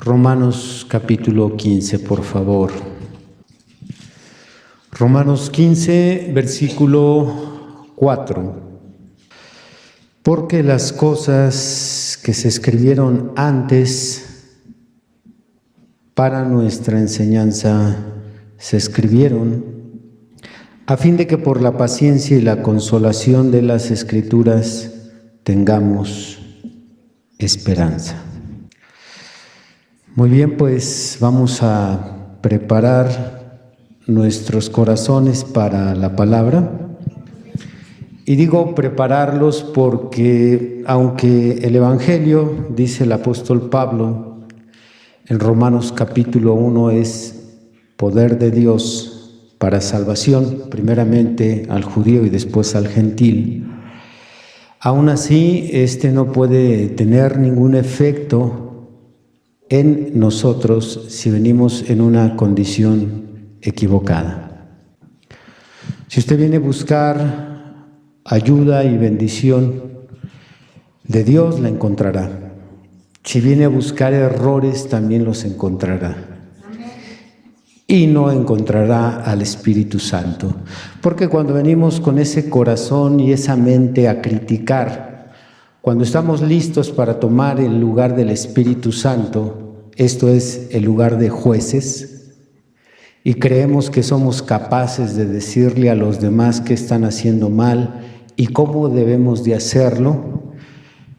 Romanos capítulo 15, por favor. Romanos 15, versículo 4. Porque las cosas que se escribieron antes para nuestra enseñanza se escribieron a fin de que por la paciencia y la consolación de las Escrituras tengamos esperanza. Muy bien, pues vamos a preparar nuestros corazones para la palabra. Y digo prepararlos porque aunque el Evangelio, dice el apóstol Pablo, en Romanos capítulo 1 es poder de Dios para salvación, primeramente al judío y después al gentil, aún así este no puede tener ningún efecto en nosotros si venimos en una condición equivocada. Si usted viene a buscar ayuda y bendición de Dios, la encontrará. Si viene a buscar errores, también los encontrará. Y no encontrará al Espíritu Santo. Porque cuando venimos con ese corazón y esa mente a criticar, cuando estamos listos para tomar el lugar del Espíritu Santo, esto es el lugar de jueces, y creemos que somos capaces de decirle a los demás qué están haciendo mal y cómo debemos de hacerlo,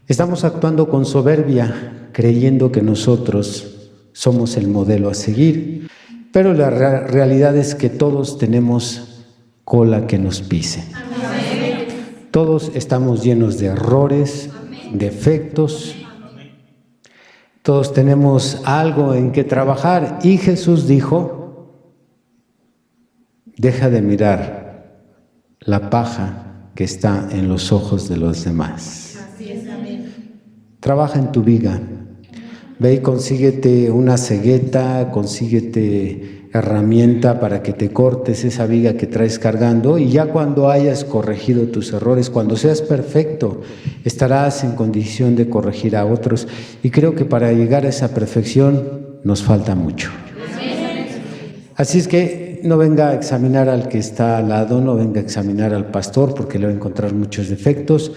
estamos actuando con soberbia, creyendo que nosotros somos el modelo a seguir, pero la realidad es que todos tenemos cola que nos pise. Todos estamos llenos de errores, defectos, todos tenemos algo en que trabajar, y Jesús dijo: deja de mirar la paja que está en los ojos de los demás. Trabaja en tu viga. Ve y consíguete una cegueta, consíguete herramienta para que te cortes esa viga que traes cargando, y ya cuando hayas corregido tus errores, cuando seas perfecto, estarás en condición de corregir a otros. Y creo que para llegar a esa perfección nos falta mucho. Así es que no venga a examinar al que está al lado, no venga a examinar al pastor porque le va a encontrar muchos defectos.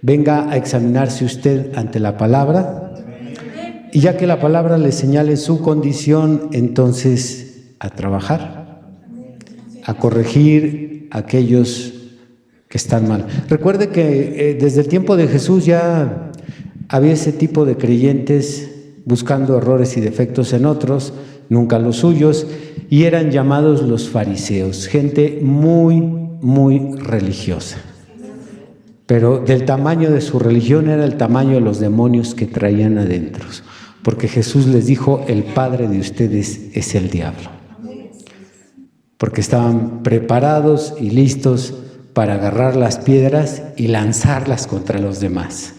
Venga a examinarse usted ante la palabra. Y ya que la palabra le señale su condición, entonces a trabajar, a corregir a aquellos que están mal. Recuerde que desde el tiempo de Jesús ya había ese tipo de creyentes buscando errores y defectos en otros, nunca los suyos, y eran llamados los fariseos, gente muy religiosa. Pero del tamaño de su religión era el tamaño de los demonios que traían adentro. Porque Jesús les dijo: el padre de ustedes es el diablo. Porque estaban preparados y listos para agarrar las piedras y lanzarlas contra los demás.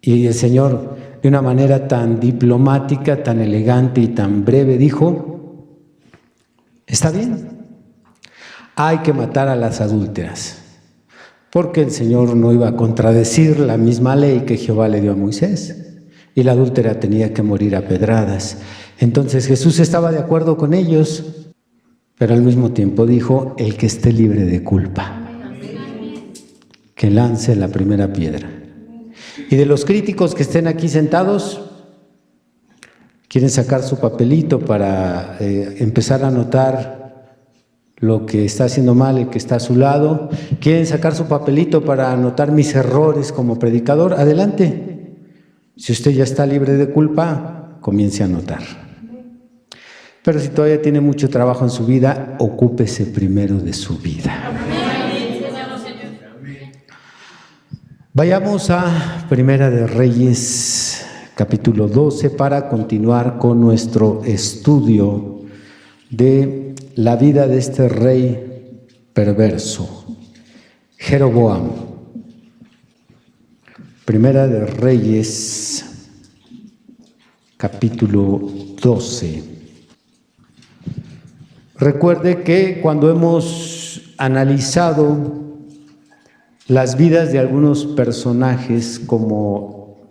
Y el Señor, de una manera tan diplomática, tan elegante y tan breve, dijo: está bien, hay que matar a las adúlteras. Porque el Señor no iba a contradecir la misma ley que Jehová le dio a Moisés. Y la adúltera tenía que morir a pedradas. Entonces Jesús estaba de acuerdo con ellos, pero al mismo tiempo dijo: el que esté libre de culpa, que lance la primera piedra. Y de los críticos que estén aquí sentados, quieren sacar su papelito para empezar a anotar lo que está haciendo mal el que está a su lado. Quieren sacar su papelito para anotar mis errores como predicador. Adelante. Si usted ya está libre de culpa, comience a anotar. Pero si todavía tiene mucho trabajo en su vida, ocúpese primero de su vida. Vayamos a Primera de Reyes, capítulo 12, para continuar con nuestro estudio de la vida de este rey perverso, Jeroboam. Primera de Reyes, capítulo 12. Recuerde que cuando hemos analizado las vidas de algunos personajes como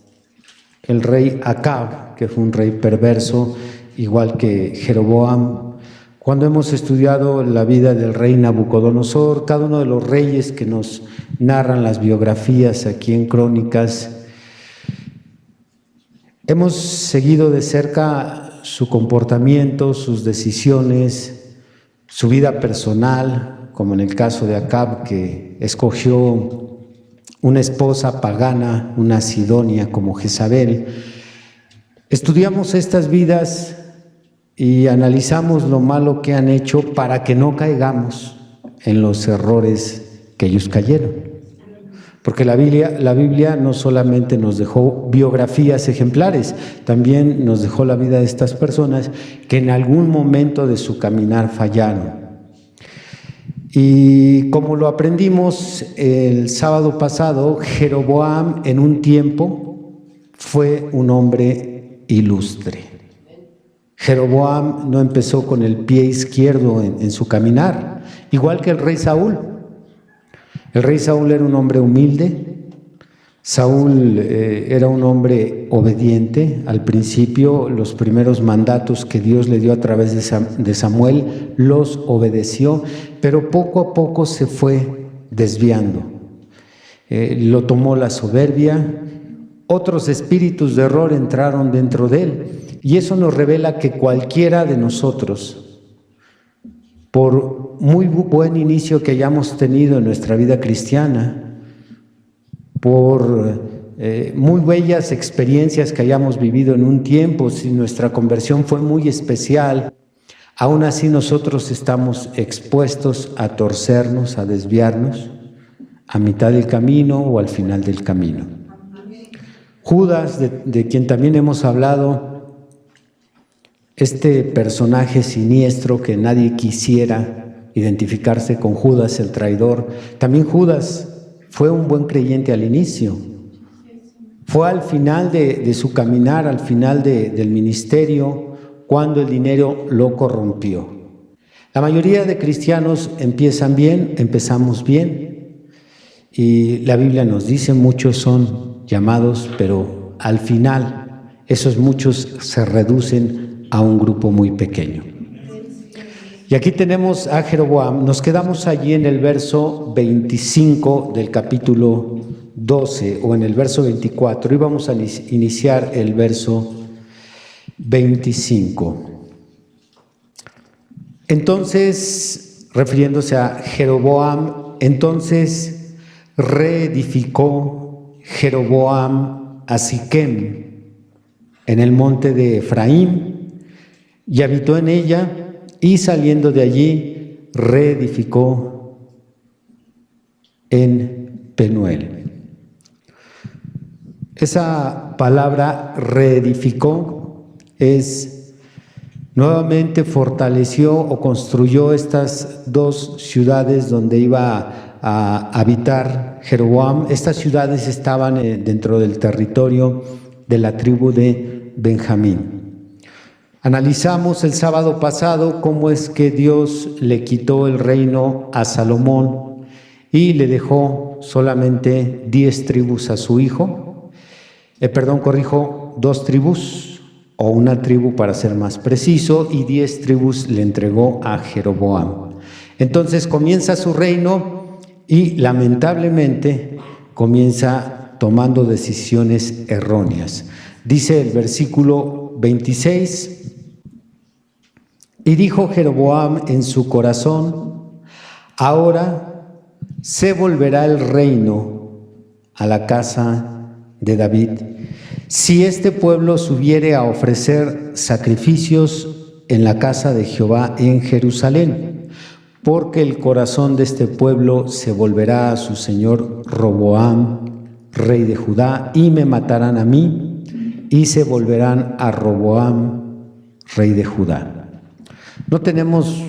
el rey Acab, que fue un rey perverso, igual que Jeroboam. Cuando hemos estudiado la vida del rey Nabucodonosor, cada uno de los reyes que nos narran las biografías aquí en Crónicas, hemos seguido de cerca su comportamiento, sus decisiones, su vida personal, como en el caso de Acab, que escogió una esposa pagana, una sidonia como Jezabel. Estudiamos estas vidas y analizamos lo malo que han hecho para que no caigamos en los errores que ellos cayeron. Porque la Biblia no solamente nos dejó biografías ejemplares, también nos dejó la vida de estas personas que en algún momento de su caminar fallaron. Y como lo aprendimos el sábado pasado, Jeroboam en un tiempo fue un hombre ilustre. Jeroboam no empezó con el pie izquierdo en su caminar, igual que el rey Saúl. El rey Saúl era un hombre humilde. Saúl era un hombre obediente. Al principio, los primeros mandatos que Dios le dio a través de Samuel, los obedeció, pero poco a poco se fue desviando. Lo tomó la soberbia, otros espíritus de error entraron dentro de él, y eso nos revela que cualquiera de nosotros, por muy buen inicio que hayamos tenido en nuestra vida cristiana, por muy bellas experiencias que hayamos vivido en un tiempo, si nuestra conversión fue muy especial, aún así nosotros estamos expuestos a torcernos, a desviarnos a mitad del camino o al final del camino. Judas, de quien también hemos hablado, este personaje siniestro que nadie quisiera identificarse con Judas, el traidor. También Judas fue un buen creyente al inicio. Fue al final de su caminar, al final del ministerio, cuando el dinero lo corrompió. La mayoría de cristianos empezamos bien, y la Biblia nos dice muchos son llamados, pero al final esos muchos se reducen a un grupo muy pequeño. Y aquí tenemos a Jeroboam. Nos quedamos allí en el verso 25 del capítulo 12 o en el verso 24 y vamos a iniciar el verso 25. Entonces, refiriéndose a Jeroboam, entonces reedificó Jeroboam a Siquem en el monte de Efraín y habitó en ella, y saliendo de allí reedificó en Penuel. Esa palabra reedificó es nuevamente fortaleció o construyó estas dos ciudades donde iba a habitar Jeroboam. Estas ciudades estaban dentro del territorio de la tribu de Benjamín. Analizamos el sábado pasado cómo es que Dios le quitó el reino a Salomón y le dejó solamente 10 tribus a su hijo. 2 tribus, o una tribu para ser más preciso, y 10 tribus le entregó a Jeroboam. Entonces comienza su reino y lamentablemente comienza tomando decisiones erróneas. Dice el versículo 26, y dijo Jeroboam en su corazón, ahora se volverá el reino a la casa de David, si este pueblo subiere a ofrecer sacrificios en la casa de Jehová en Jerusalén, porque el corazón de este pueblo se volverá a su señor Roboam, rey de Judá, y me matarán a mí, y se volverán a Roboam, rey de Judá. No tenemos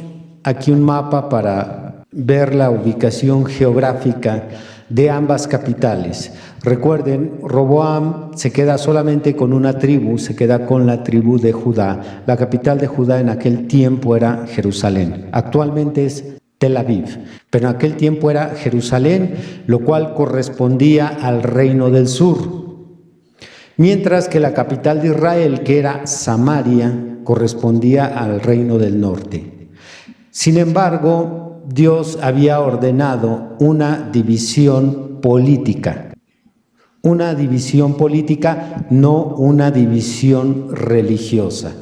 aquí un mapa para ver la ubicación geográfica de ambas capitales. Recuerden, Roboam se queda solamente con una tribu, se queda con la tribu de Judá. La capital de Judá en aquel tiempo era Jerusalén. Actualmente es Tel Aviv, pero en aquel tiempo era Jerusalén, lo cual correspondía al reino del sur. mientras que la capital de Israel, que era Samaria, correspondía al reino del norte. Sin embargo, Dios había ordenado una división política, no una división religiosa.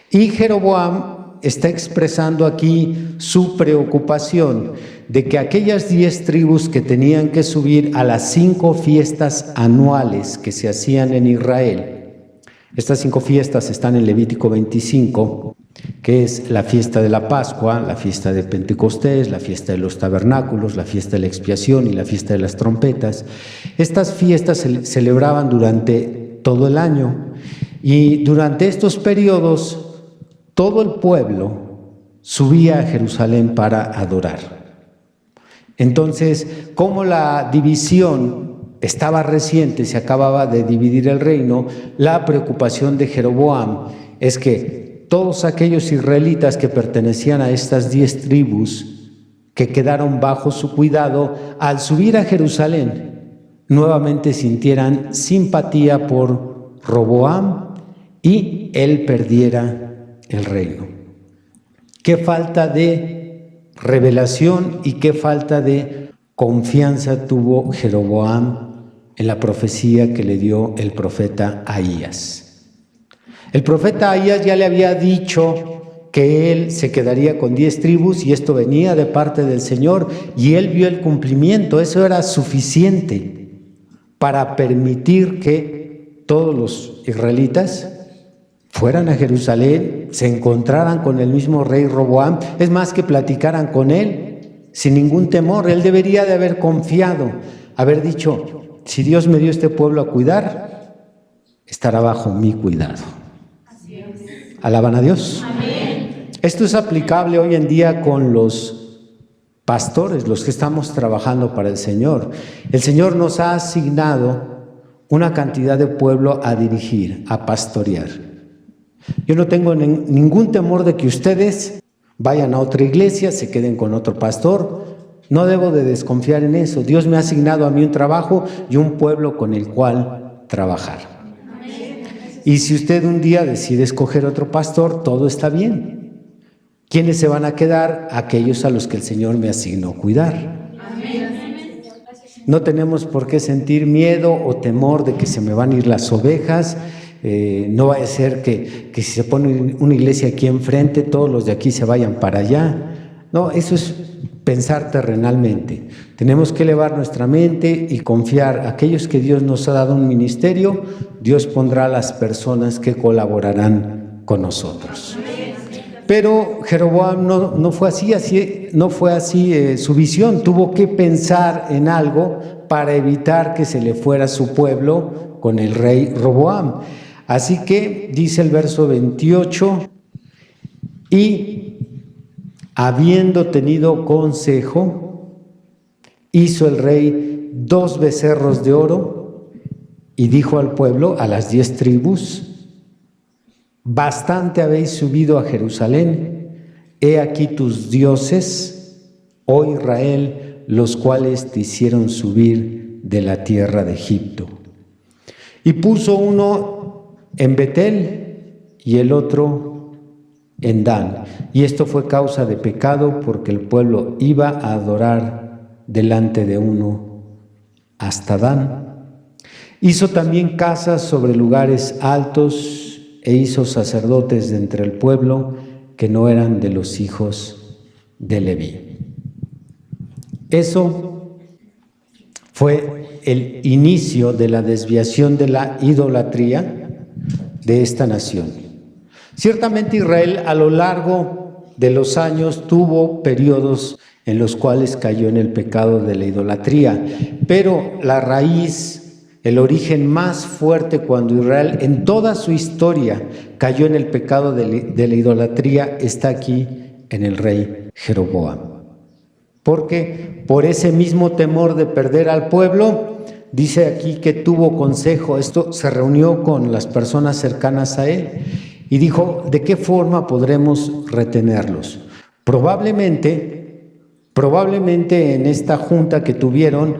Y Jeroboam está expresando aquí su preocupación de que aquellas 10 tribus que tenían que subir a las 5 fiestas anuales que se hacían en Israel, estas 5 fiestas están en Levítico 25, que es la fiesta de la Pascua, la fiesta de Pentecostés, la fiesta de los tabernáculos, la fiesta de la expiación y la fiesta de las trompetas. Estas fiestas se celebraban durante todo el año y durante estos periodos todo el pueblo subía a Jerusalén para adorar. Entonces, como la división estaba reciente, se acababa de dividir el reino, la preocupación de Jeroboam es que todos aquellos israelitas que pertenecían a estas 10 tribus que quedaron bajo su cuidado, al subir a Jerusalén, nuevamente sintieran simpatía por Roboam y él perdiera el reino. Qué falta de revelación y qué falta de confianza tuvo Jeroboam en la profecía que le dio el profeta Ahías. El profeta Ahías ya le había dicho que él se quedaría con 10 tribus y esto venía de parte del Señor y él vio el cumplimiento. Eso era suficiente para permitir que todos los israelitas fueran a Jerusalén, se encontraran con el mismo rey Roboam, es más, que platicaran con él sin ningún temor. Él debería de haber confiado, haber dicho, si Dios me dio este pueblo a cuidar, estará bajo mi cuidado. ¿Alaban a Dios? Amén. Esto es aplicable hoy en día con los pastores, los que estamos trabajando para el Señor. El Señor nos ha asignado una cantidad de pueblo a dirigir, a pastorear. Yo no tengo ningún temor de que ustedes vayan a otra iglesia, se queden con otro pastor. No debo de desconfiar en eso. Dios me ha asignado a mí un trabajo y un pueblo con el cual trabajar. Y si usted un día decide escoger otro pastor, todo está bien. ¿Quiénes se van a quedar? Aquellos a los que el Señor me asignó cuidar. No tenemos por qué sentir miedo o temor de que se me van a ir las ovejas. No va a ser que si se pone una iglesia aquí enfrente, todos los de aquí se vayan para allá. No, eso es pensar terrenalmente. Tenemos que elevar nuestra mente y confiar. Aquellos que Dios nos ha dado un ministerio, Dios pondrá a las personas que colaborarán con nosotros. Pero Jeroboam no fue así su visión. Tuvo que pensar en algo para evitar que se le fuera su pueblo con el rey Roboam. Así que dice el verso 28, y habiendo tenido consejo, hizo el rey 2 becerros de oro y dijo al pueblo, a las 10 tribus, bastante habéis subido a Jerusalén, he aquí tus dioses, oh Israel, los cuales te hicieron subir de la tierra de Egipto. Y puso uno en Betel y el otro en Dan. Y esto fue causa de pecado porque el pueblo iba a adorar delante de uno hasta Dan. Hizo también casas sobre lugares altos e hizo sacerdotes de entre el pueblo que no eran de los hijos de Leví. Eso fue el inicio de la desviación de la idolatría de esta nación. Ciertamente Israel a lo largo de los años tuvo periodos en los cuales cayó en el pecado de la idolatría, pero la raíz, el origen más fuerte cuando Israel en toda su historia cayó en el pecado de la idolatría está aquí en el rey Jeroboam. Porque por ese mismo temor de perder al pueblo, dice aquí que tuvo consejo. Esto se reunió con las personas cercanas a él y dijo, ¿de qué forma podremos retenerlos? Probablemente en esta junta que tuvieron,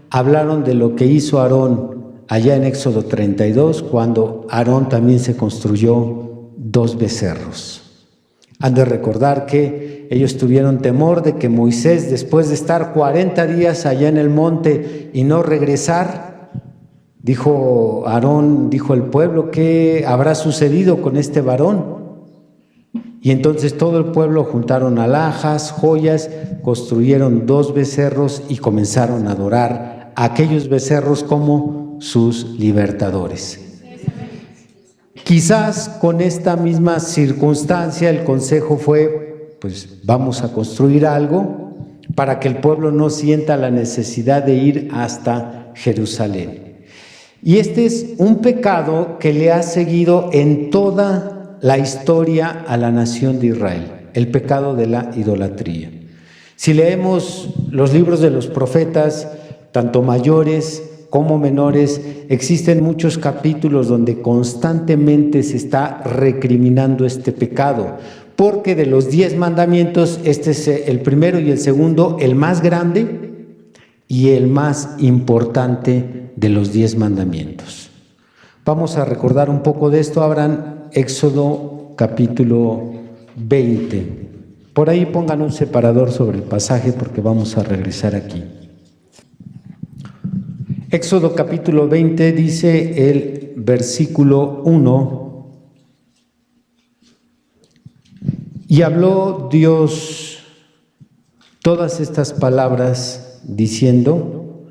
hablaron de lo que hizo Aarón allá en Éxodo 32, cuando Aarón también se construyó 2 becerros. Han de recordar que ellos tuvieron temor de que Moisés, después de estar 40 días allá en el monte y no regresar, dijo Aarón, dijo el pueblo, ¿qué habrá sucedido con este varón? Y entonces todo el pueblo juntaron alhajas, joyas, construyeron 2 becerros y comenzaron a adorar a aquellos becerros como sus libertadores. Quizás con esta misma circunstancia el consejo fue, pues vamos a construir algo para que el pueblo no sienta la necesidad de ir hasta Jerusalén. Y este es un pecado que le ha seguido en toda la historia a la nación de Israel, el pecado de la idolatría. Si leemos los libros de los profetas, tanto mayores como menores, existen muchos capítulos donde constantemente se está recriminando este pecado, porque de los 10 mandamientos, este es el primero y el segundo, el más grande y el más importante de los 10 mandamientos. Vamos a recordar un poco de esto. Abran Éxodo capítulo 20. Por ahí pongan un separador sobre el pasaje porque vamos a regresar aquí. Éxodo capítulo 20 dice el versículo 1: y habló Dios todas estas palabras diciendo: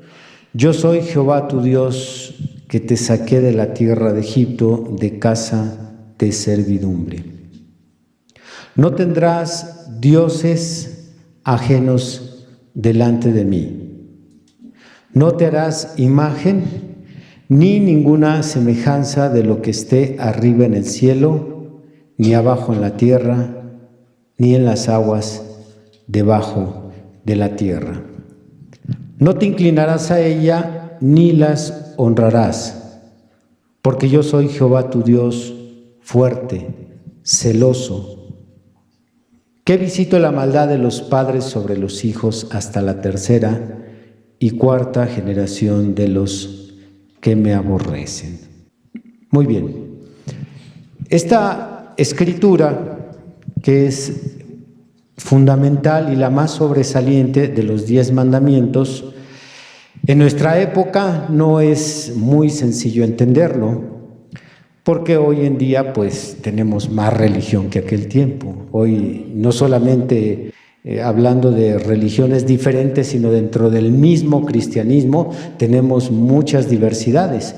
yo soy Jehová tu Dios, que te saqué de la tierra de Egipto, de casa de servidumbre. No tendrás dioses ajenos delante de mí. No te harás imagen ni ninguna semejanza de lo que esté arriba en el cielo, ni abajo en la tierra, ni en las aguas debajo de la tierra. No te inclinarás a ella, ni las honrarás, porque yo soy Jehová tu Dios, fuerte, celoso, que visito la maldad de los padres sobre los hijos hasta la 3ª y 4ª generación de los que me aborrecen. Muy bien. Esta escritura, que es fundamental y la más sobresaliente de los 10 mandamientos, en nuestra época no es muy sencillo entenderlo, porque hoy en día pues tenemos más religión que aquel tiempo. Hoy no solamente hablando de religiones diferentes, sino dentro del mismo cristianismo tenemos muchas diversidades.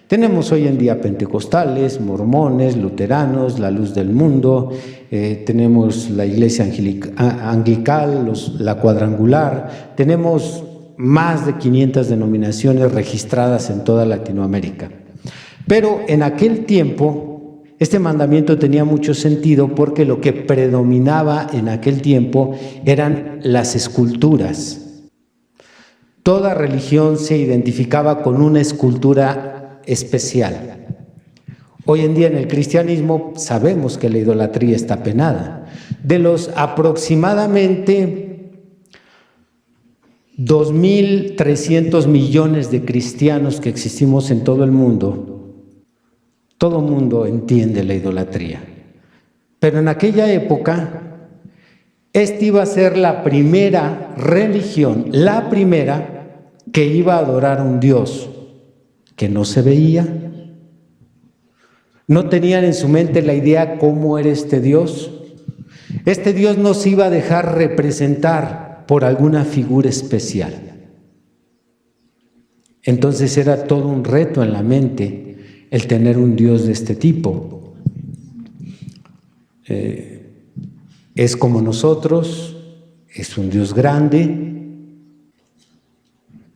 Tenemos hoy en día pentecostales, mormones, luteranos, la luz del mundo, tenemos la iglesia anglical, la cuadrangular, tenemos más de 500 denominaciones registradas en toda Latinoamérica. Pero en aquel tiempo este mandamiento tenía mucho sentido porque lo que predominaba en aquel tiempo eran las esculturas. Toda religión se identificaba con una escultura especial. Hoy en día en el cristianismo sabemos que la idolatría está penada. De los aproximadamente 2.300 millones de cristianos que existimos en todo el mundo entiende la idolatría. Pero en aquella época, esta iba a ser la primera religión, la primera que iba a adorar a un Dios que no se veía. No tenían en su mente la idea cómo era este Dios. Este Dios no se iba a dejar representar por alguna figura especial. Entonces era todo un reto en la mente el tener un Dios de este tipo. Es como nosotros, es un Dios grande.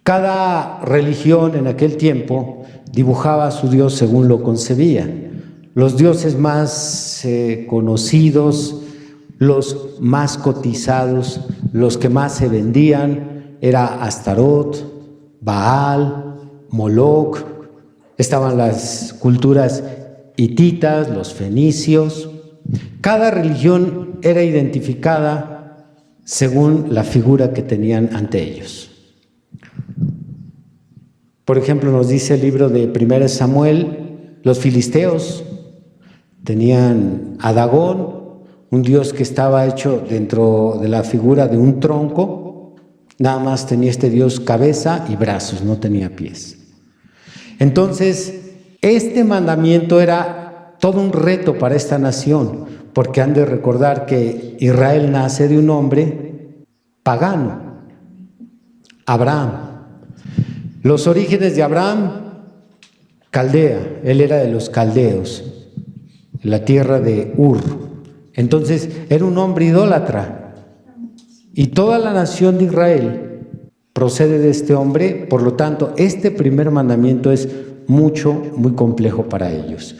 Cada religión en aquel tiempo dibujaba a su Dios según lo concebía. Los dioses más conocidos, los más cotizados, los que más se vendían, era Astarot, Baal, Moloch. Estaban las culturas hititas, los fenicios. Cada religión era identificada según la figura que tenían ante ellos. Por ejemplo, nos dice el libro de 1 Samuel, los filisteos tenían a Dagón, un dios que estaba hecho dentro de la figura de un tronco. Nada más tenía este dios cabeza y brazos, no tenía pies. Entonces, este mandamiento era todo un reto para esta nación, porque han de recordar que Israel nace de un hombre pagano, Abraham. Los orígenes de Abraham, Caldea, él era de los caldeos, la tierra de Ur. Entonces, era un hombre idólatra. Y toda la nación de Israel procede de este hombre, por lo tanto, este primer mandamiento es muy complejo para ellos.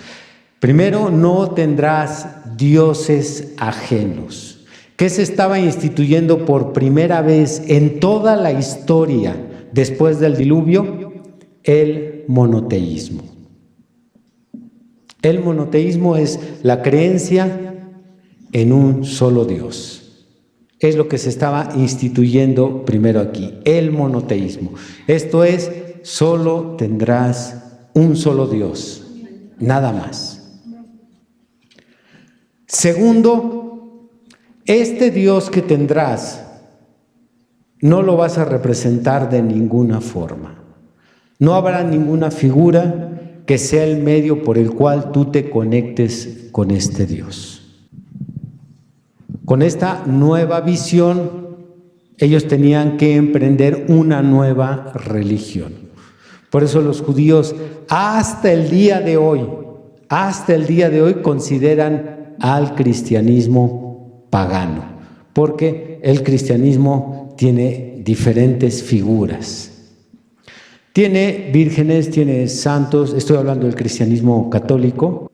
Primero, no tendrás dioses ajenos. ¿Qué se estaba instituyendo por primera vez en toda la historia después del diluvio? El monoteísmo. El monoteísmo es la creencia en un solo Dios. Es lo que se estaba instituyendo primero aquí, el monoteísmo. Esto es, solo tendrás un solo Dios, nada más. Segundo, este Dios que tendrás no lo vas a representar de ninguna forma. No habrá ninguna figura que sea el medio por el cual tú te conectes con este Dios. Con esta nueva visión, ellos tenían que emprender una nueva religión. Por eso los judíos hasta el día de hoy consideran al cristianismo pagano, porque el cristianismo tiene diferentes figuras. Tiene vírgenes, tiene santos, estoy hablando del cristianismo católico,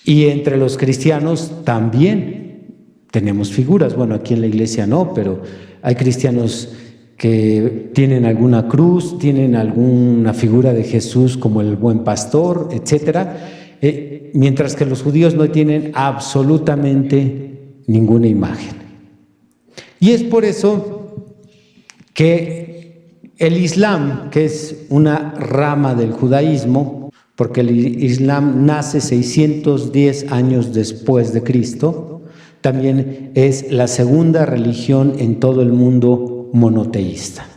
y entre los cristianos también tenemos figuras. Bueno, aquí en la iglesia no, pero hay cristianos que tienen alguna cruz, tienen alguna figura de Jesús como el buen pastor, etcétera, mientras que los judíos no tienen absolutamente ninguna imagen. Y es por eso que el Islam, que es una rama del judaísmo, porque el Islam nace 610 años después de Cristo, también es la segunda religión en todo el mundo monoteísta.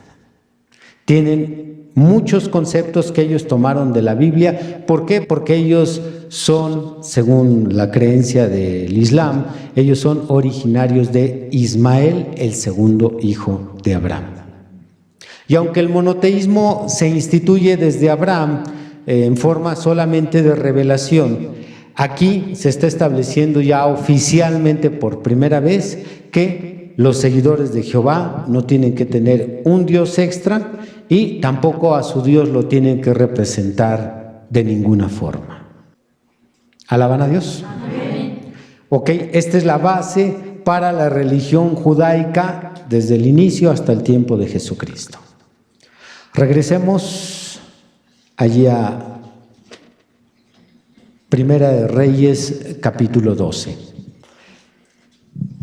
Tienen muchos conceptos que ellos tomaron de la Biblia. ¿Por qué? Porque ellos son, según la creencia del Islam, ellos son originarios de Ismael, el segundo hijo de Abraham. Y aunque el monoteísmo se instituye desde Abraham en forma solamente de revelación, aquí se está estableciendo ya oficialmente por primera vez que los seguidores de Jehová no tienen que tener un Dios extra y tampoco a su Dios lo tienen que representar de ninguna forma. ¿Alaban a Dios? Amén. Ok, esta es la base para la religión judaica desde el inicio hasta el tiempo de Jesucristo. Regresemos allí a Primera de Reyes, capítulo 12.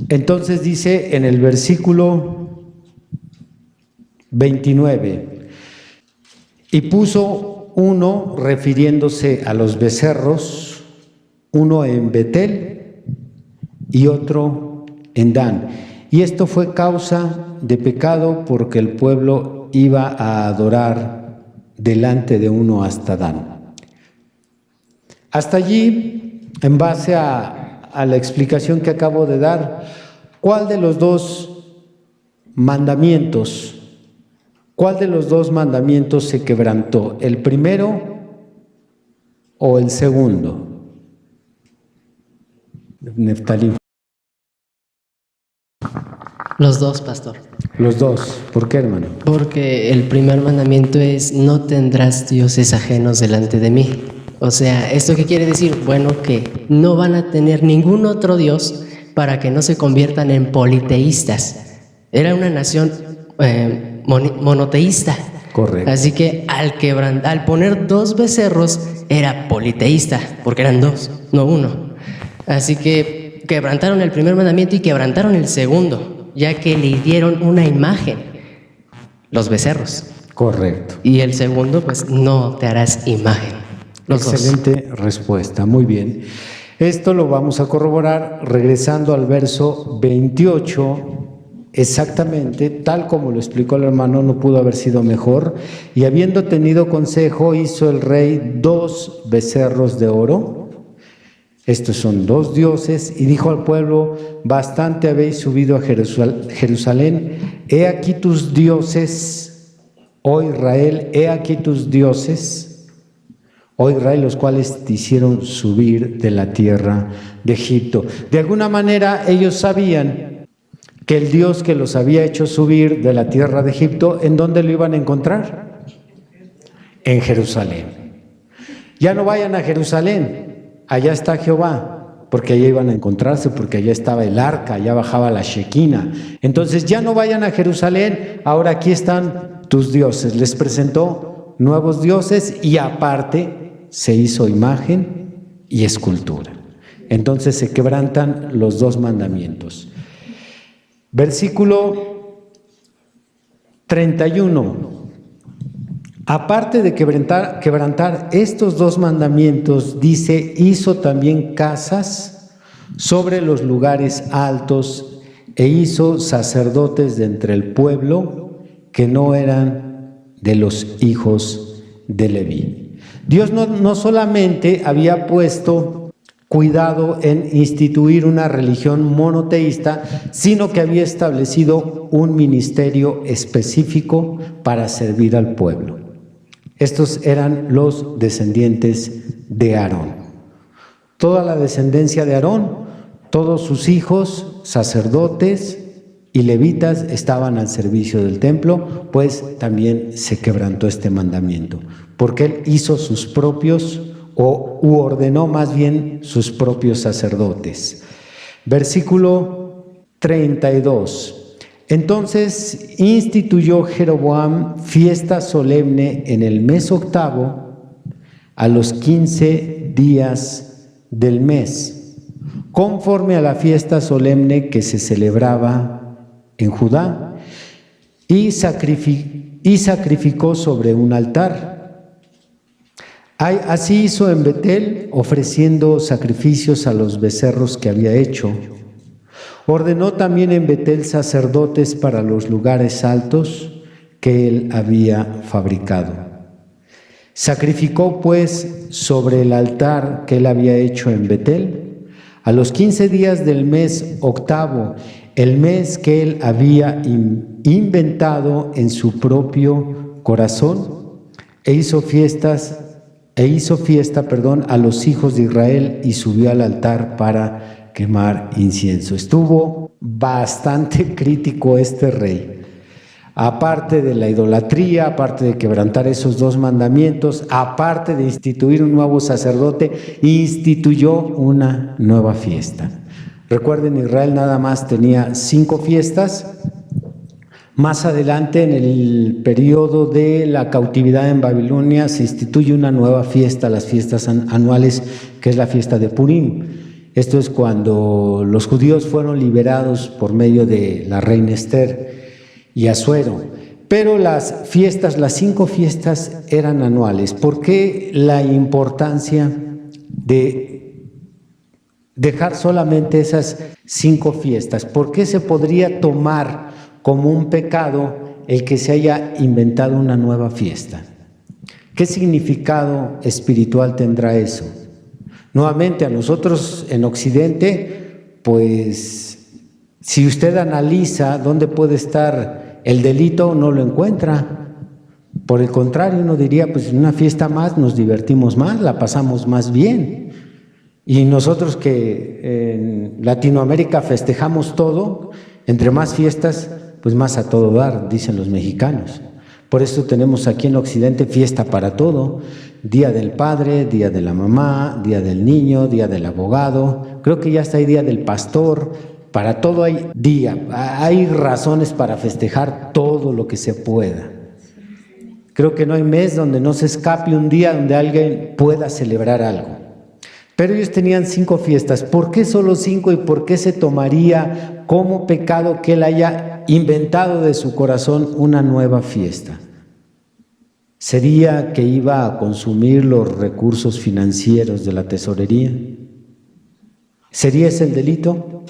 Entonces dice en el versículo 29, y puso uno, refiriéndose a los becerros, uno en Betel y otro en Dan. Y esto fue causa de pecado porque el pueblo iba a adorar delante de uno hasta Dan. Hasta allí, en base a la explicación que acabo de dar, ¿cuál de los dos mandamientos se quebrantó? ¿El primero o el segundo? Neftalí. Los dos, pastor. Los dos. ¿Por qué, hermano? Porque el primer mandamiento es: no tendrás dioses ajenos delante de mí. O sea, ¿esto qué quiere decir? Bueno, que no van a tener ningún otro Dios para que no se conviertan en politeístas. Era una nación monoteísta. Correcto. Así que al poner dos becerros era politeísta, porque eran dos, no uno. Así que quebrantaron el primer mandamiento y quebrantaron el segundo, ya que le dieron una imagen, los becerros. Correcto. Y el segundo, pues no te harás imagen. Los Excelente respuesta, muy bien. Esto lo vamos a corroborar regresando al verso 28, exactamente, tal como lo explicó el hermano, no pudo haber sido mejor. Y habiendo tenido consejo, hizo el rey 2 becerros de oro. Estos son 2 dioses, y dijo al pueblo: bastante habéis subido a Jerusalén, he aquí tus dioses, oh Israel, he aquí tus dioses, oh Israel, los cuales te hicieron subir de la tierra de Egipto. De alguna manera ellos sabían que el Dios que los había hecho subir de la tierra de Egipto, ¿en dónde lo iban a encontrar? En Jerusalén. Ya no vayan a Jerusalén, allá está Jehová, porque allá iban a encontrarse, porque allá estaba el arca, allá bajaba la Shequina. Entonces ya no vayan a Jerusalén, ahora aquí están tus dioses. Les presentó nuevos dioses y aparte se hizo imagen y escultura. Entonces se quebrantan los 2 mandamientos. Versículo 31. Aparte de quebrantar estos 2 mandamientos, dice, hizo también casas sobre los lugares altos e hizo sacerdotes de entre el pueblo que no eran de los hijos de Leví. Dios no solamente había puesto cuidado en instituir una religión monoteísta, sino que había establecido un ministerio específico para servir al pueblo. Estos eran los descendientes de Aarón. Toda la descendencia de Aarón, todos sus hijos, sacerdotes y levitas, estaban al servicio del templo, pues también se quebrantó este mandamiento, porque él hizo sus propios, u ordenó más bien sus propios sacerdotes. Versículo 32. Entonces instituyó Jeroboam fiesta solemne en el mes 8, a los 15 días del mes, conforme a la fiesta solemne que se celebraba en Judá, y sacrificó sobre un altar. Así hizo en Betel, ofreciendo sacrificios a los becerros que había hecho. Ordenó también en Betel sacerdotes para los lugares altos que él había fabricado. Sacrificó pues sobre el altar que él había hecho en Betel, a los 15 días del mes 8, el mes que él había inventado en su propio corazón, e hizo fiesta, a los hijos de Israel y subió al altar para quemar incienso. Estuvo bastante crítico este rey. Aparte de la idolatría, aparte de quebrantar esos 2 mandamientos, aparte de instituir un nuevo sacerdote, instituyó una nueva fiesta. Recuerden, Israel nada más tenía 5 fiestas. Más adelante, en el periodo de la cautividad en Babilonia, se instituye una nueva fiesta, las fiestas anuales, que es la fiesta de Purim. Esto es cuando los judíos fueron liberados por medio de la reina Esther y Asuero. Pero las 5 fiestas eran anuales. ¿Por qué la importancia de dejar solamente esas 5 fiestas? ¿Por qué se podría tomar como un pecado el que se haya inventado una nueva fiesta? ¿Qué significado espiritual tendrá eso? Nuevamente, a nosotros en Occidente, pues si usted analiza dónde puede estar el delito, no lo encuentra. Por el contrario, uno diría, pues en una fiesta más nos divertimos más, la pasamos más bien. Y nosotros que en Latinoamérica festejamos todo, entre más fiestas, pues más a todo dar, dicen los mexicanos. Por eso tenemos aquí en Occidente fiesta para todo. Día del padre, día de la mamá, día del niño, día del abogado. Creo que ya está ahí día del pastor. Para todo hay día. Hay razones para festejar todo lo que se pueda. Creo que no hay mes donde no se escape un día donde alguien pueda celebrar algo. Pero ellos tenían 5 fiestas. ¿Por qué solo 5 y por qué se tomaría como pecado que él haya inventado de su corazón una nueva fiesta? ¿Sería que iba a consumir los recursos financieros de la tesorería? ¿Sería ese el delito?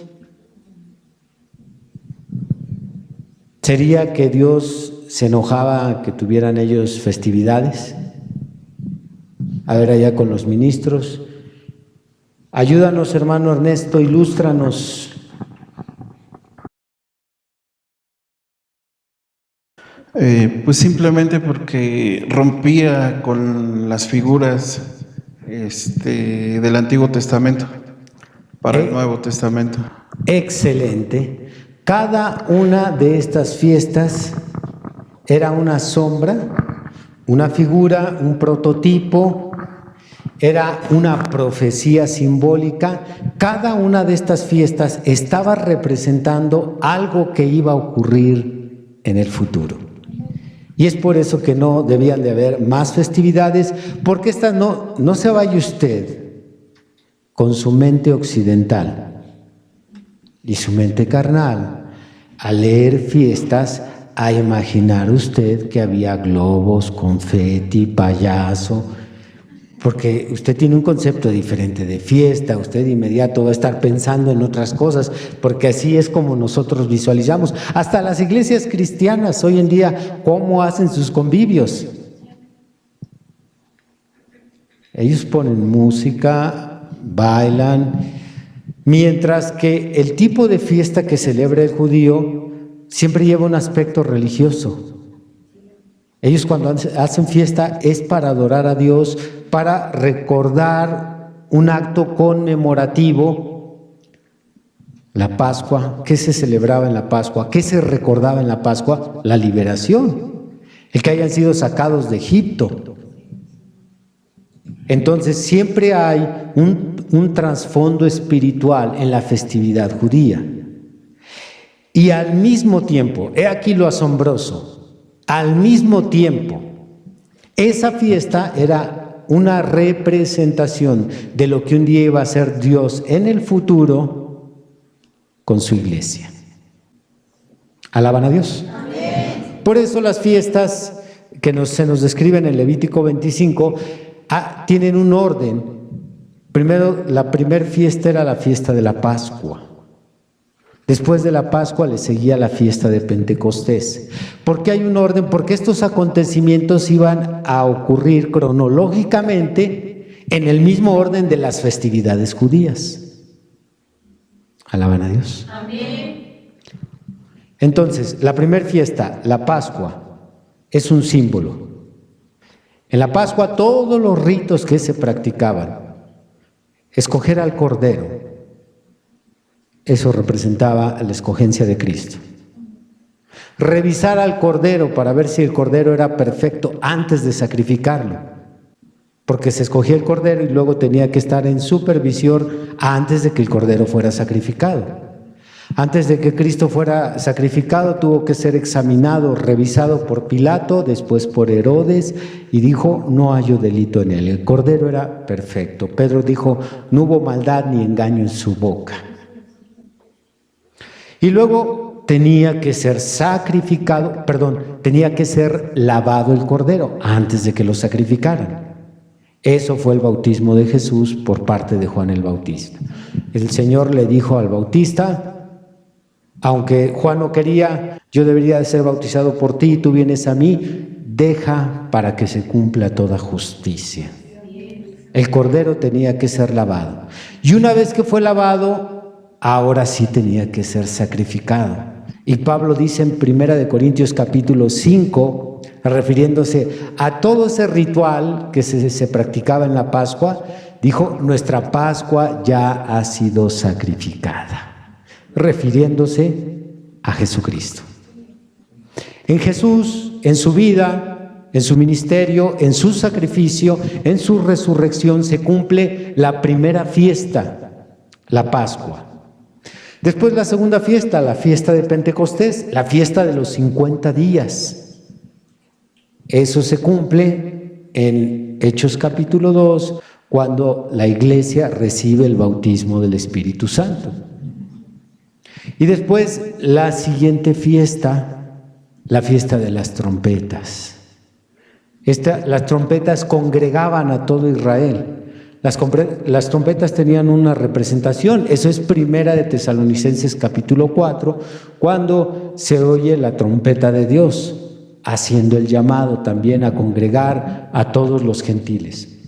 ¿Sería que Dios se enojaba que tuvieran ellos festividades? A ver, allá con los ministros. Ayúdanos, hermano Ernesto, ilústranos. Pues simplemente porque rompía con las figuras del Antiguo Testamento para el Nuevo Testamento. Excelente. Cada una de estas fiestas era una sombra, una figura, un prototipo, era una profecía simbólica. Cada una de estas fiestas estaba representando algo que iba a ocurrir en el futuro. Y es por eso que no debían de haber más festividades, porque estas no se vaya usted con su mente occidental y su mente carnal a leer fiestas, a imaginar usted que había globos, confeti, payaso, porque usted tiene un concepto diferente de fiesta. Usted de inmediato va a estar pensando en otras cosas, porque así es como nosotros visualizamos. Hasta las iglesias cristianas hoy en día, ¿cómo hacen sus convivios? Ellos ponen música, bailan, mientras que el tipo de fiesta que celebra el judío siempre lleva un aspecto religioso. Ellos cuando hacen fiesta es para adorar a Dios, para recordar un acto conmemorativo. La Pascua, ¿qué se celebraba en la Pascua? ¿Qué se recordaba en la Pascua? La liberación, el que hayan sido sacados de Egipto. Entonces siempre hay un trasfondo espiritual en la festividad judía. Y al mismo tiempo, he aquí lo asombroso, al mismo tiempo, esa fiesta era una representación de lo que un día iba a ser Dios en el futuro con su iglesia. ¿Alaban a Dios? Amén. Por eso las fiestas que se nos describen en Levítico 25 tienen un orden. Primero, la primera fiesta era la fiesta de la Pascua. Después de la Pascua le seguía la fiesta de Pentecostés. ¿Por qué hay un orden? Porque estos acontecimientos iban a ocurrir cronológicamente en el mismo orden de las festividades judías. ¿Alaban a Dios? Amén. Entonces, la primera fiesta, la Pascua, es un símbolo. En la Pascua todos los ritos que se practicaban, escoger al Cordero, eso representaba la escogencia de Cristo. Revisar al Cordero para ver si el Cordero era perfecto antes de sacrificarlo, porque se escogía el Cordero y luego tenía que estar en supervisión antes de que el Cordero fuera sacrificado. Antes de que Cristo fuera sacrificado, tuvo que ser examinado, revisado por Pilato, después por Herodes, y dijo, no hallo delito en él. El Cordero era perfecto. Pedro dijo, no hubo maldad ni engaño en su boca. Y luego tenía que ser tenía que ser lavado el Cordero antes de que lo sacrificaran. Eso fue el bautismo de Jesús por parte de Juan el Bautista. El Señor le dijo al Bautista, aunque Juan no quería, yo debería de ser bautizado por ti y tú vienes a mí, deja para que se cumpla toda justicia. El Cordero tenía que ser lavado. Y una vez que fue lavado, ahora sí tenía que ser sacrificado. Y Pablo dice en 1 Corintios capítulo 5, refiriéndose a todo ese ritual que se practicaba en la Pascua, dijo, nuestra Pascua ya ha sido sacrificada, refiriéndose a Jesucristo. En Jesús, en su vida, en su ministerio, en su sacrificio, en su resurrección, se cumple la primera fiesta, la Pascua. Después la segunda fiesta, la fiesta de Pentecostés, la fiesta de los 50 días. Eso se cumple en Hechos capítulo 2, cuando la iglesia recibe el bautismo del Espíritu Santo. Y después la siguiente fiesta, la fiesta de las trompetas. Las trompetas congregaban a todo Israel. Las trompetas tenían una representación. Eso es Primera de Tesalonicenses capítulo 4, cuando se oye la trompeta de Dios, haciendo el llamado también a congregar a todos los gentiles.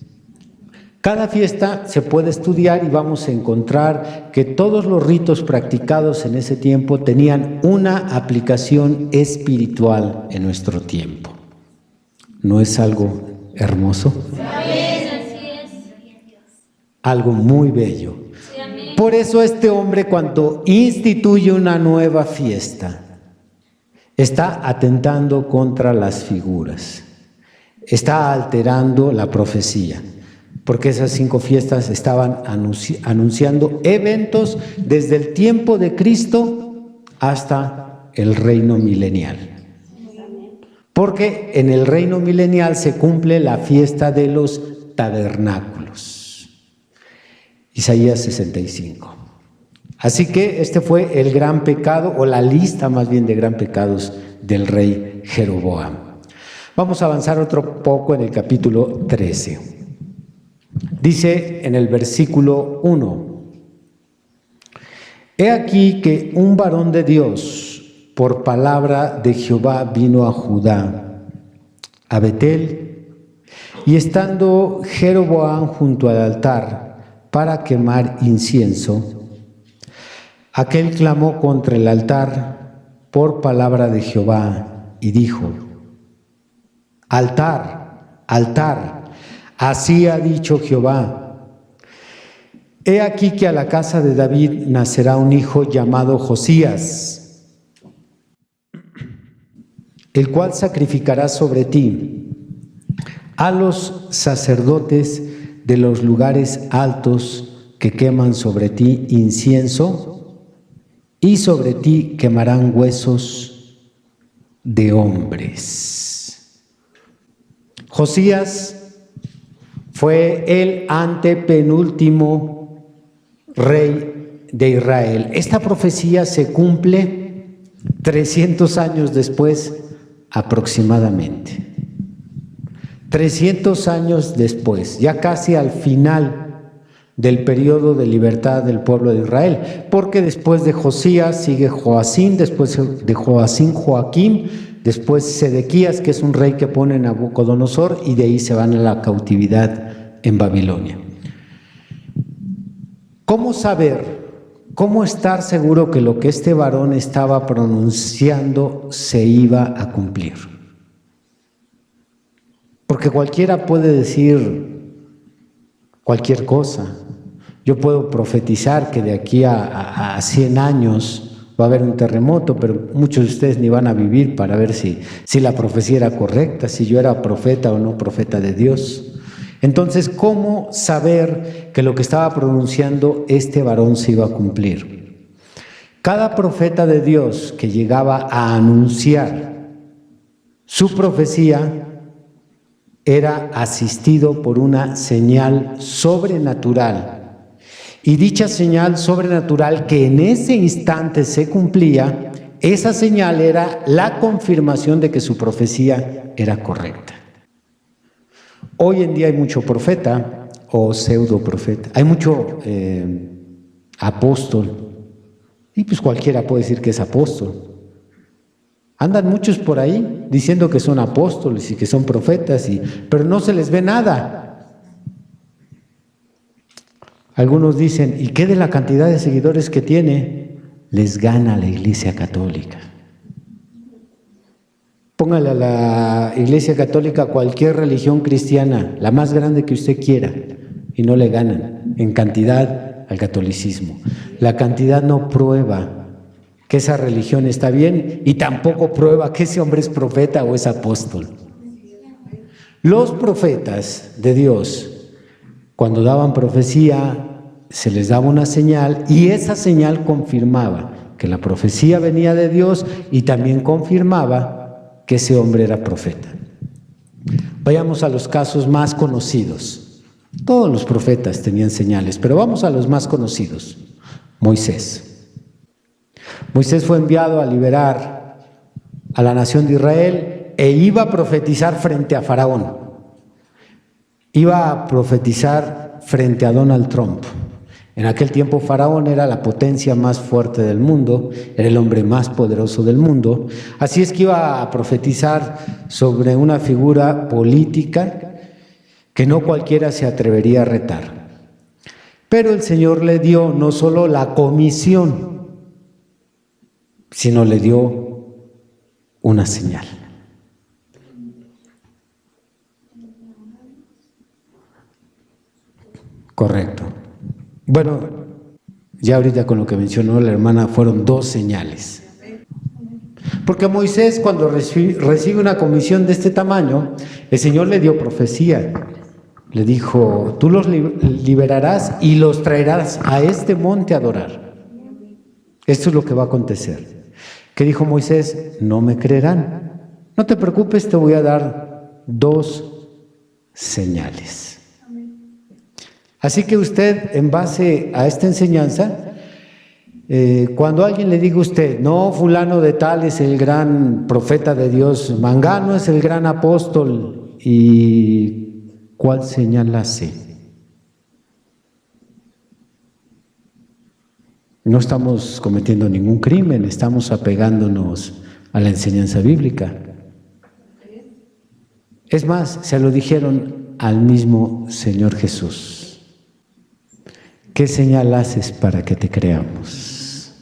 Cada fiesta se puede estudiar y vamos a encontrar que todos los ritos practicados en ese tiempo tenían una aplicación espiritual en nuestro tiempo. ¿No es algo hermoso? Algo muy bello. Por eso este hombre, cuando instituye una nueva fiesta, está atentando contra las figuras, está alterando la profecía, porque esas 5 fiestas estaban anunciando eventos desde el tiempo de Cristo hasta el reino milenial. Porque en el reino milenial se cumple la fiesta de los tabernáculos. Isaías 65. Así que este fue el gran pecado, o la lista más bien de gran pecados del rey Jeroboam. Vamos a avanzar otro poco en el capítulo 13. Dice en el versículo 1: He aquí que un varón de Dios, por palabra de Jehová, vino a Judá, a Betel, y estando Jeroboam junto al altar para quemar incienso, aquel clamó contra el altar por palabra de Jehová y dijo: Altar, altar, así ha dicho Jehová, he aquí que a la casa de David nacerá un hijo llamado Josías, el cual sacrificará sobre ti a los sacerdotes de los lugares altos que queman sobre ti incienso, y sobre ti quemarán huesos de hombres. Josías fue el antepenúltimo rey de Israel. Esta profecía se cumple 300 años después aproximadamente. 300 años después, ya casi al final del periodo de libertad del pueblo de Israel, porque después de Josías sigue Joacim, después de Joacim, Joaquim, después Sedequías, que es un rey que pone Nabucodonosor, y de ahí se van a la cautividad en Babilonia. ¿Cómo saber, cómo estar seguro que lo que este varón estaba pronunciando se iba a cumplir? Porque cualquiera puede decir cualquier cosa. Yo puedo profetizar que de aquí a 100 años va a haber un terremoto, pero muchos de ustedes ni van a vivir para ver si la profecía era correcta, si yo era profeta o no profeta de Dios. Entonces, ¿cómo saber que lo que estaba pronunciando este varón se iba a cumplir? Cada profeta de Dios que llegaba a anunciar su profecía era asistido por una señal sobrenatural. Y dicha señal sobrenatural que en ese instante se cumplía, esa señal era la confirmación de que su profecía era correcta. Hoy en día hay mucho profeta o pseudo profeta, hay mucho apóstol, y pues cualquiera puede decir que es apóstol. Andan muchos por ahí diciendo que son apóstoles y que son profetas, pero no se les ve nada. Algunos dicen: ¿y qué de la cantidad de seguidores que tiene? Les gana la Iglesia Católica. Póngale a la Iglesia Católica cualquier religión cristiana, la más grande que usted quiera, y no le ganan en cantidad al catolicismo. La cantidad no prueba que esa religión está bien, y tampoco prueba que ese hombre es profeta o es apóstol. Los profetas de Dios, cuando daban profecía, se les daba una señal, y esa señal confirmaba que la profecía venía de Dios, y también confirmaba que ese hombre era profeta. Vayamos a los casos más conocidos. Todos los profetas tenían señales, pero vamos a los más conocidos. Moisés. Moisés fue enviado a liberar a la nación de Israel e iba a profetizar frente a Faraón. Iba a profetizar frente a Donald Trump. En aquel tiempo Faraón era la potencia más fuerte del mundo, era el hombre más poderoso del mundo. Así es que iba a profetizar sobre una figura política que no cualquiera se atrevería a retar. Pero el Señor le dio no solo la comisión, sino le dio una señal. Correcto. Bueno, ya ahorita con lo que mencionó la hermana fueron 2 señales. Porque Moisés, cuando recibe una comisión de este tamaño, el Señor le dio profecía. Le dijo, tú los liberarás y los traerás a este monte a adorar. Esto es lo que va a acontecer. ¿Qué dijo Moisés? No me creerán. No te preocupes, te voy a dar 2 señales. Así que usted, en base a esta enseñanza, cuando alguien le diga a usted, no, fulano de tal es el gran profeta de Dios, Mangano es el gran apóstol, ¿y cuál señal hace? No estamos cometiendo ningún crimen, estamos apegándonos a la enseñanza bíblica. Es más, se lo dijeron al mismo Señor Jesús. ¿Qué señal haces para que te creamos?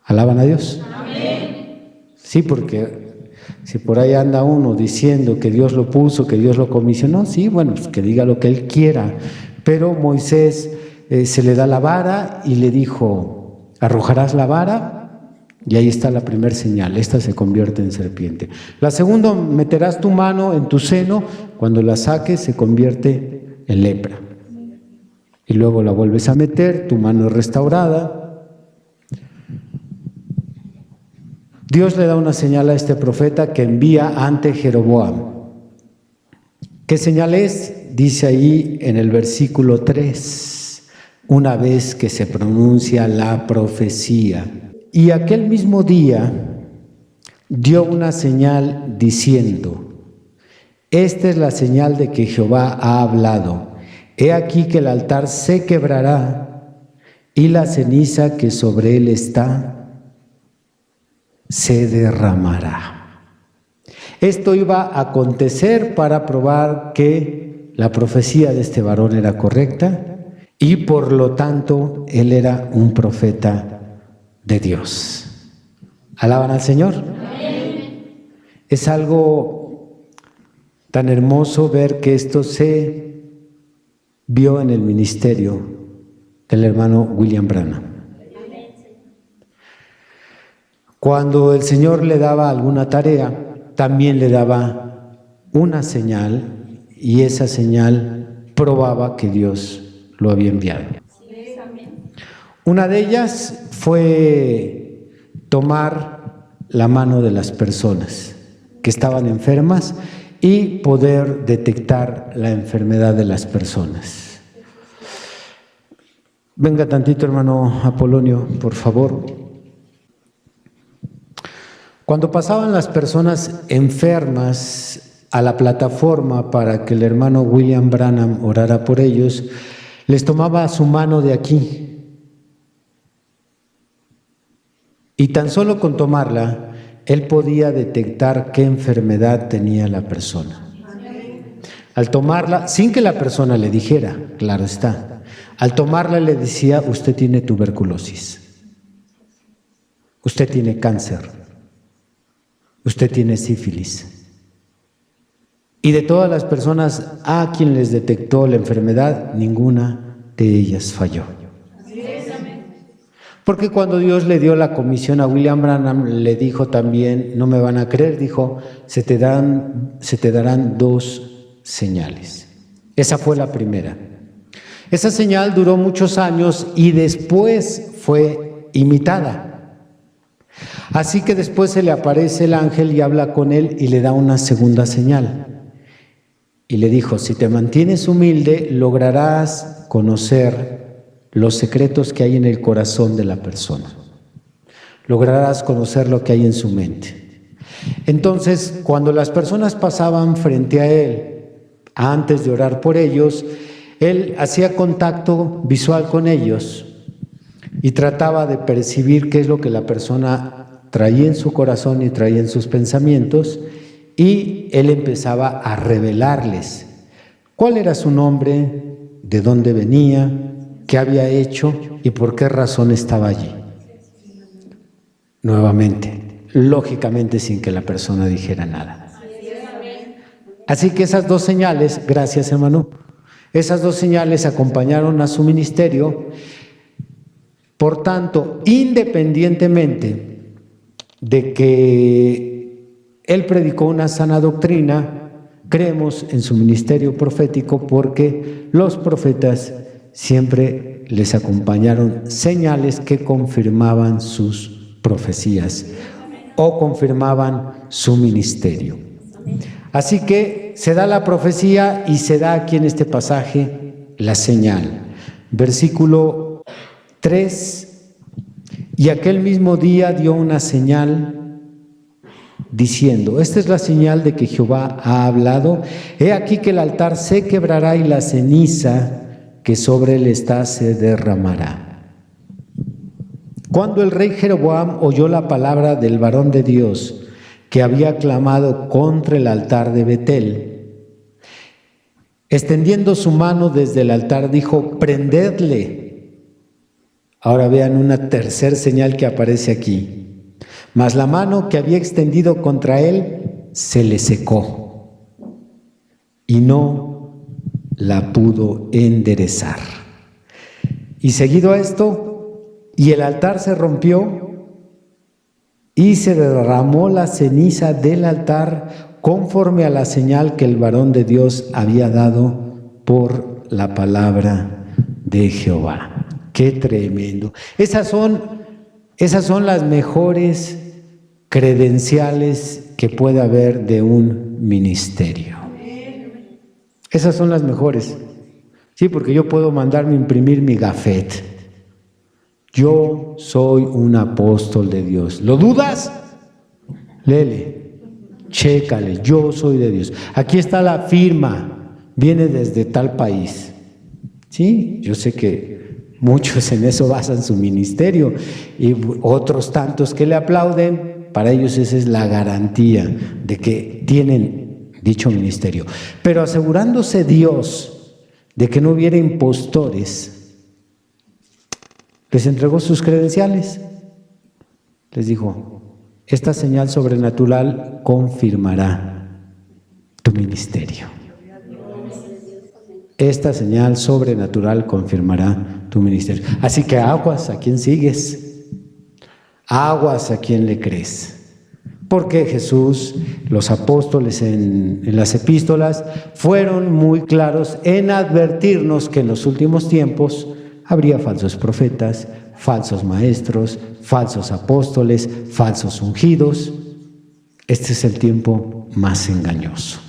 ¿Alaban a Dios? Amén. Sí, porque si por ahí anda uno diciendo que Dios lo puso, que Dios lo comisionó, sí, bueno, pues que diga lo que él quiera. Pero Moisés se le da la vara y le dijo, arrojarás la vara, y ahí está la primera señal, esta se convierte en serpiente. La segunda, meterás tu mano en tu seno, cuando la saques se convierte en lepra. Y luego la vuelves a meter, tu mano es restaurada. Dios le da una señal a este profeta que envía ante Jeroboam. ¿Qué señal es? Dice ahí en el versículo 3, una vez que se pronuncia la profecía. Y aquel mismo día dio una señal diciendo, esta es la señal de que Jehová ha hablado. He aquí que el altar se quebrará y la ceniza que sobre él está se derramará. Esto iba a acontecer para probar que la profecía de este varón era correcta y por lo tanto él era un profeta de Dios. ¿Alaban al Señor? Amén. Es algo tan hermoso ver que esto se vio en el ministerio del hermano William Branham. Cuando el Señor le daba alguna tarea, también le daba una señal y esa señal probaba que Dios lo había enviado. Una de ellas fue tomar la mano de las personas que estaban enfermas y poder detectar la enfermedad de las personas. Venga tantito, hermano Apolonio, por favor. Cuando pasaban las personas enfermas a la plataforma para que el hermano William Branham orara por ellos, les tomaba su mano de aquí. Y tan solo con tomarla, él podía detectar qué enfermedad tenía la persona. Al tomarla, sin que la persona le dijera, claro está, al tomarla le decía, usted tiene tuberculosis, usted tiene cáncer, usted tiene sífilis. Y de todas las personas a quien les detectó la enfermedad, ninguna de ellas falló. Porque cuando Dios le dio la comisión a William Branham, le dijo también, no me van a creer, dijo, se te darán 2 señales. Esa fue la primera. Esa señal duró muchos años y después fue imitada. Así que después se le aparece el ángel y habla con él y le da una segunda señal. Y le dijo, si te mantienes humilde, lograrás conocer los secretos que hay en el corazón de la persona. Lograrás conocer lo que hay en su mente. Entonces, cuando las personas pasaban frente a él, antes de orar por ellos, él hacía contacto visual con ellos y trataba de percibir qué es lo que la persona traía en su corazón y traía en sus pensamientos, y él empezaba a revelarles cuál era su nombre, de dónde venía, qué había hecho y por qué razón estaba allí. Nuevamente, lógicamente sin que la persona dijera nada. Así que esas dos señales, gracias hermano, esas dos señales acompañaron a su ministerio. Por tanto, independientemente de que él predicó una sana doctrina, creemos en su ministerio profético porque los profetas siempre les acompañaron señales que confirmaban sus profecías o confirmaban su ministerio. Así que se da la profecía y se da aquí en este pasaje la señal. Versículo 3, y aquel mismo día dio una señal diciendo, esta es la señal de que Jehová ha hablado, he aquí que el altar se quebrará y la ceniza que sobre él está se derramará. Cuando el rey Jeroboam oyó la palabra del varón de Dios que había clamado contra el altar de Betel, extendiendo su mano desde el altar dijo, prendedle. Ahora vean una tercera señal que aparece aquí. Mas la mano que había extendido contra él se le secó y no la pudo enderezar. Y seguido a esto, y el altar se rompió y se derramó la ceniza del altar conforme a la señal que el varón de Dios había dado por la palabra de Jehová. ¡Qué tremendo! Esas son las mejores credenciales que puede haber de un ministerio. Esas son las mejores. Sí, porque yo puedo mandarme imprimir mi gafet. Yo soy un apóstol de Dios. ¿Lo dudas? Léele, chécale, yo soy de Dios. Aquí está la firma, viene desde tal país. Sí, yo sé que muchos en eso basan su ministerio y otros tantos que le aplauden. Para ellos esa es la garantía de que tienen dicho ministerio. Pero asegurándose Dios de que no hubiera impostores, les entregó sus credenciales. Les dijo, esta señal sobrenatural confirmará tu ministerio. Esta señal sobrenatural confirmará tu ministerio. Así que aguas a quién sigues. Aguas a quién le crees, porque Jesús, los apóstoles en las epístolas fueron muy claros en advertirnos que en los últimos tiempos habría falsos profetas, falsos maestros, falsos apóstoles, falsos ungidos. Este es el tiempo más engañoso.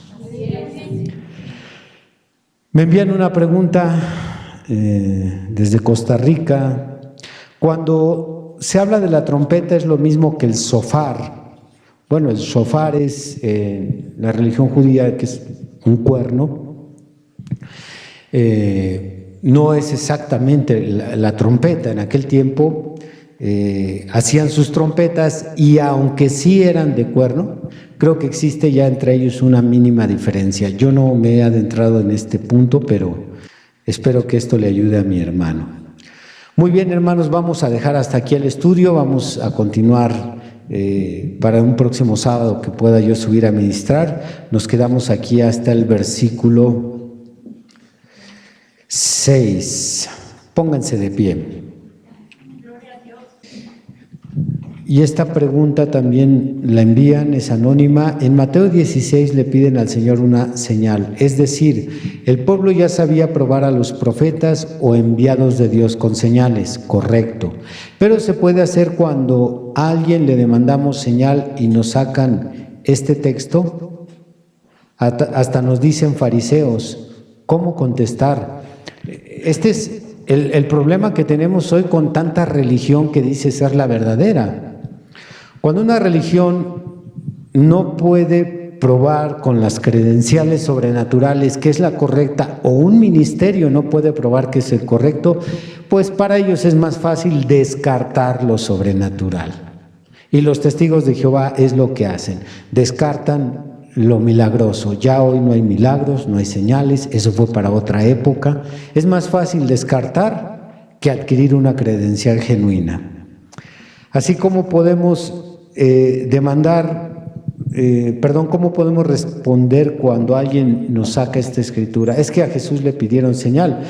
Me envían una pregunta desde Costa Rica. Cuando se habla de la trompeta, es lo mismo que el shofar. Bueno, el shofar es la religión judía, que es un cuerno. No es exactamente la trompeta. En aquel tiempo hacían sus trompetas y aunque sí eran de cuerno, creo que existe ya entre ellos una mínima diferencia. Yo no me he adentrado en este punto, pero espero que esto le ayude a mi hermano. Muy bien, hermanos, vamos a dejar hasta aquí el estudio, vamos a continuar para un próximo sábado que pueda yo subir a ministrar. Nos quedamos aquí hasta el versículo 6. Pónganse de pie. Y esta pregunta también la envían, es anónima. En Mateo 16 le piden al Señor una señal, es decir, el pueblo ya sabía probar a los profetas o enviados de Dios con señales, correcto. Pero se puede hacer cuando a alguien le demandamos señal y nos sacan este texto. Hasta nos dicen fariseos, ¿cómo contestar? Este es el problema que tenemos hoy con tanta religión que dice ser la verdadera. Cuando una religión no puede probar con las credenciales sobrenaturales que es la correcta, o un ministerio no puede probar que es el correcto, pues para ellos es más fácil descartar lo sobrenatural. Y los testigos de Jehová es lo que hacen, descartan lo milagroso. Ya hoy no hay milagros, no hay señales, eso fue para otra época. Es más fácil descartar que adquirir una credencial genuina. Así como podemos ¿cómo podemos responder cuando alguien nos saca esta escritura? Es que a Jesús le pidieron señal.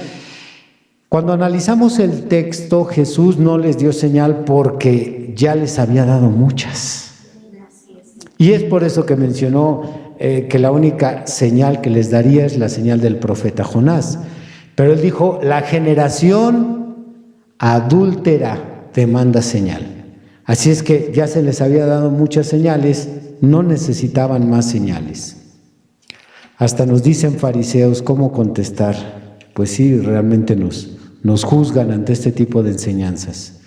Cuando analizamos el texto, Jesús no les dio señal porque ya les había dado muchas. Y es por eso que mencionó que la única señal que les daría es la señal del profeta Jonás. Pero él dijo, la generación adúltera demanda señal. Así es que ya se les había dado muchas señales, no necesitaban más señales. Hasta nos dicen fariseos cómo contestar. Pues sí, realmente nos juzgan ante este tipo de enseñanzas.